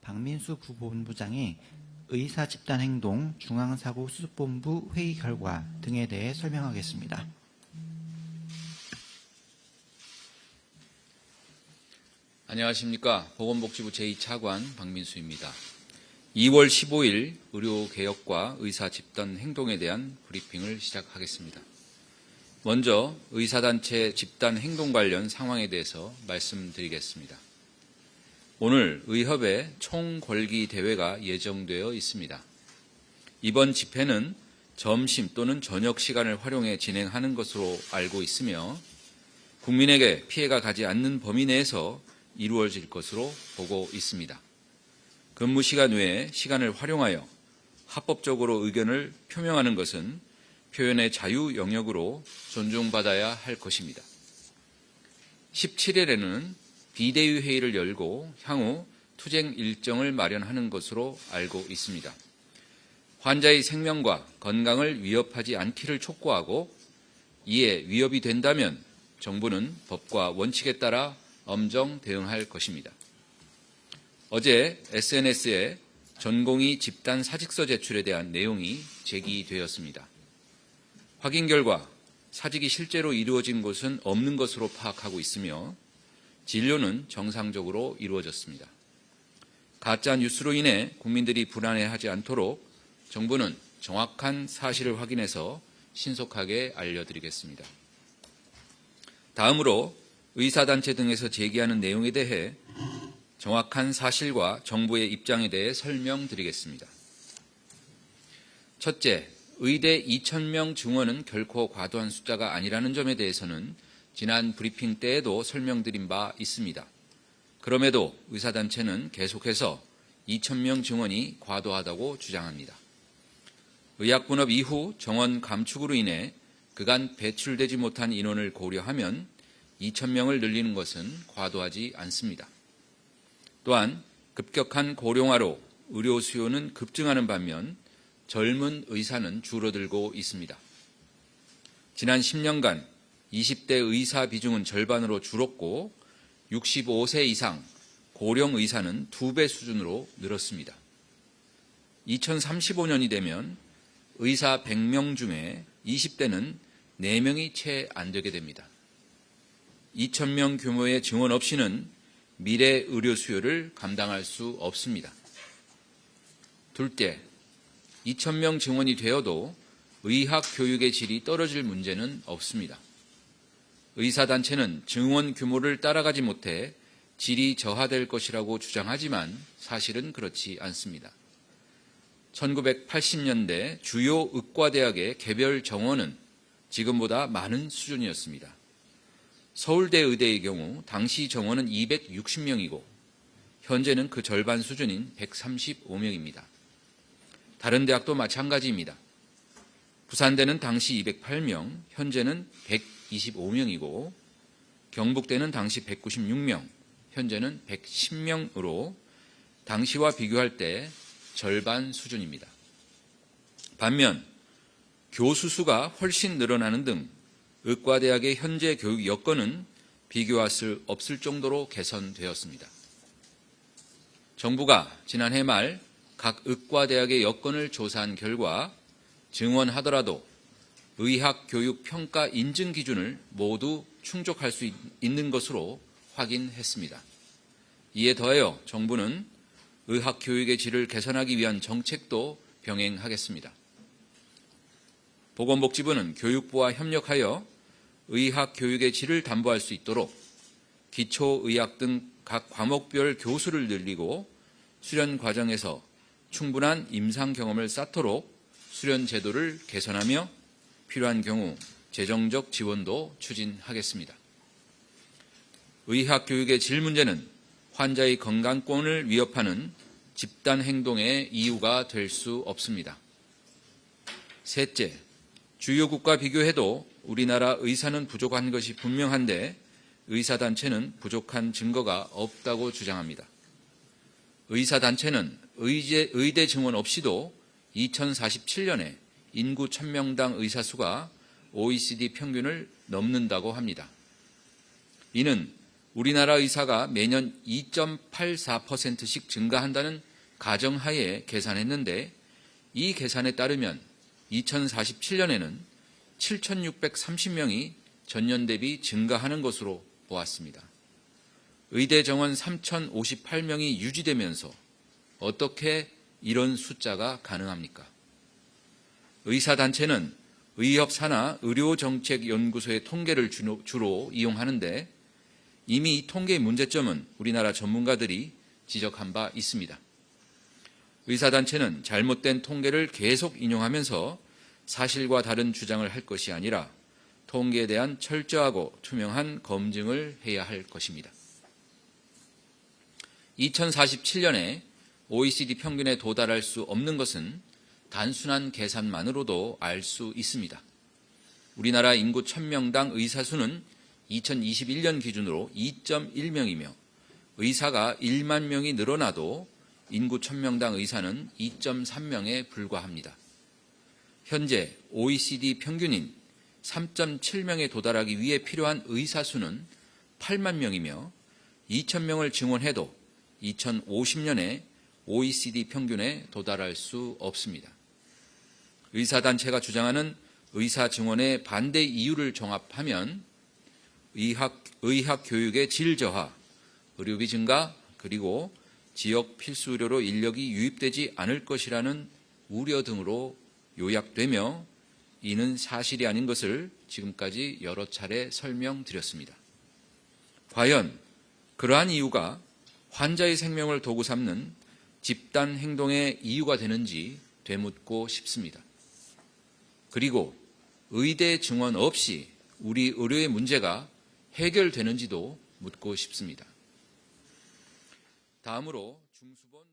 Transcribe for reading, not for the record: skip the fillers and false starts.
박민수 부본부장이 의사집단행동 중앙사고수습본부 회의 결과 등에 대해 설명하겠습니다. 안녕하십니까. 보건복지부 제2차관 박민수입니다. 2월 15일 의료개혁과 의사집단행동에 대한 브리핑을 시작하겠습니다. 먼저 의사단체 집단행동 관련 상황에 대해서 말씀드리겠습니다. 오늘 의협의 총궐기 대회가 예정되어 있습니다. 이번 집회는 점심 또는 저녁 시간을 활용해 진행하는 것으로 알고 있으며 국민에게 피해가 가지 않는 범위 내에서 이루어질 것으로 보고 있습니다. 근무 시간 외에 시간을 활용하여 합법적으로 의견을 표명하는 것은 표현의 자유 영역으로 존중받아야 할 것입니다. 17일에는 비대위 회의를 열고 향후 투쟁 일정을 마련하는 것으로 알고 있습니다. 환자의 생명과 건강을 위협하지 않기를 촉구하고 이에 위협이 된다면 정부는 법과 원칙에 따라 엄정 대응할 것입니다. 어제 SNS에 전공의 집단 사직서 제출에 대한 내용이 제기되었습니다. 확인 결과 사직이 실제로 이루어진 곳은 없는 것으로 파악하고 있으며 진료는 정상적으로 이루어졌습니다. 가짜 뉴스로 인해 국민들이 불안해하지 않도록 정부는 정확한 사실을 확인해서 신속하게 알려드리겠습니다. 다음으로 의사단체 등에서 제기하는 내용에 대해 정확한 사실과 정부의 입장에 대해 설명드리겠습니다. 첫째, 의대 2,000명 증원은 결코 과도한 숫자가 아니라는 점에 대해서는 지난 브리핑 때에도 설명드린 바 있습니다. 그럼에도 의사단체는 계속해서 2,000명 증원이 과도하다고 주장합니다. 의학분업 이후 정원 감축으로 인해 그간 배출되지 못한 인원을 고려하면 2,000명을 늘리는 것은 과도하지 않습니다. 또한 급격한 고령화로 의료 수요는 급증하는 반면 젊은 의사는 줄어들고 있습니다. 지난 10년간 20대 의사 비중은 절반으로 줄었고 65세 이상 고령 의사는 2배 수준으로 늘었습니다. 2035년이 되면 의사 100명 중에 20대는 4명이 채 안 되게 됩니다. 2,000명 규모의 증원 없이는 미래 의료 수요를 감당할 수 없습니다. 둘째, 2,000명 증원이 되어도 의학 교육의 질이 떨어질 문제는 없습니다. 의사단체는 증원 규모를 따라가지 못해 질이 저하될 것이라고 주장하지만 사실은 그렇지 않습니다. 1980년대 주요 의과대학의 개별 정원은 지금보다 많은 수준이었습니다. 서울대 의대의 경우 당시 정원은 260명이고 현재는 그 절반 수준인 135명입니다. 다른 대학도 마찬가지입니다. 부산대는 당시 208명, 현재는 125명이고 경북대는 당시 196명, 현재는 110명으로 당시와 비교할 때 절반 수준입니다. 반면 교수 수가 훨씬 늘어나는 등 의과대학의 현재 교육 여건은 비교할 수 없을 정도로 개선되었습니다. 정부가 지난해 말 각 의과대학의 여건을 조사한 결과 증원하더라도 의학교육평가 인증 기준을 모두 충족할 수 있는 것으로 확인했습니다. 이에 더하여 정부는 의학교육의 질을 개선하기 위한 정책도 병행하겠습니다. 보건복지부는 교육부와 협력하여 의학교육의 질을 담보할 수 있도록 기초의학 등 각 과목별 교수를 늘리고 수련 과정에서 충분한 임상 경험을 쌓도록 수련 제도를 개선하며 필요한 경우 재정적 지원도 추진하겠습니다. 의학교육의 질 문제는 환자의 건강권을 위협하는 집단 행동의 이유가 될 수 없습니다. 셋째, 주요국과 비교해도 우리나라 의사는 부족한 것이 분명한데 의사단체는 부족한 증거가 없다고 주장합니다. 의사단체는 의대 증원 없이도 2047년에 인구 1000명당 의사 수가 OECD 평균을 넘는다고 합니다. 이는 우리나라 의사가 매년 2.84%씩 증가한다는 가정하에 계산했는데 이 계산에 따르면 2047년에는 7,630명이 전년 대비 증가하는 것으로 보았습니다. 의대 정원 3,058명이 유지되면서 어떻게 이런 숫자가 가능합니까? 의사단체는 의협산하 의료정책연구소의 통계를 주로 이용하는데 이미 이 통계의 문제점은 우리나라 전문가들이 지적한 바 있습니다. 의사단체는 잘못된 통계를 계속 인용하면서 사실과 다른 주장을 할 것이 아니라 통계에 대한 철저하고 투명한 검증을 해야 할 것입니다. 2047년에 OECD 평균에 도달할 수 없는 것은 단순한 계산만으로도 알 수 있습니다. 우리나라 인구 1000명당 의사 수는 2021년 기준으로 2.1명이며 의사가 1만 명이 늘어나도 인구 1000명당 의사는 2.3명에 불과합니다. 현재 OECD 평균인 3.7명에 도달하기 위해 필요한 의사 수는 8만 명이며 2,000명을 증원해도 2050년에 OECD 평균에 도달할 수 없습니다. 의사단체가 주장하는 의사 증원의 반대 이유를 종합하면 의학 교육의 질 저하, 의료비 증가, 그리고 지역 필수 의료로 인력이 유입되지 않을 것이라는 우려 등으로 요약되며 이는 사실이 아닌 것을 지금까지 여러 차례 설명드렸습니다. 과연 그러한 이유가 환자의 생명을 도구 삼는 집단 행동의 이유가 되는지 되묻고 싶습니다. 그리고 의대 증원 없이 우리 의료의 문제가 해결되는지도 묻고 싶습니다. 다음으로 중수본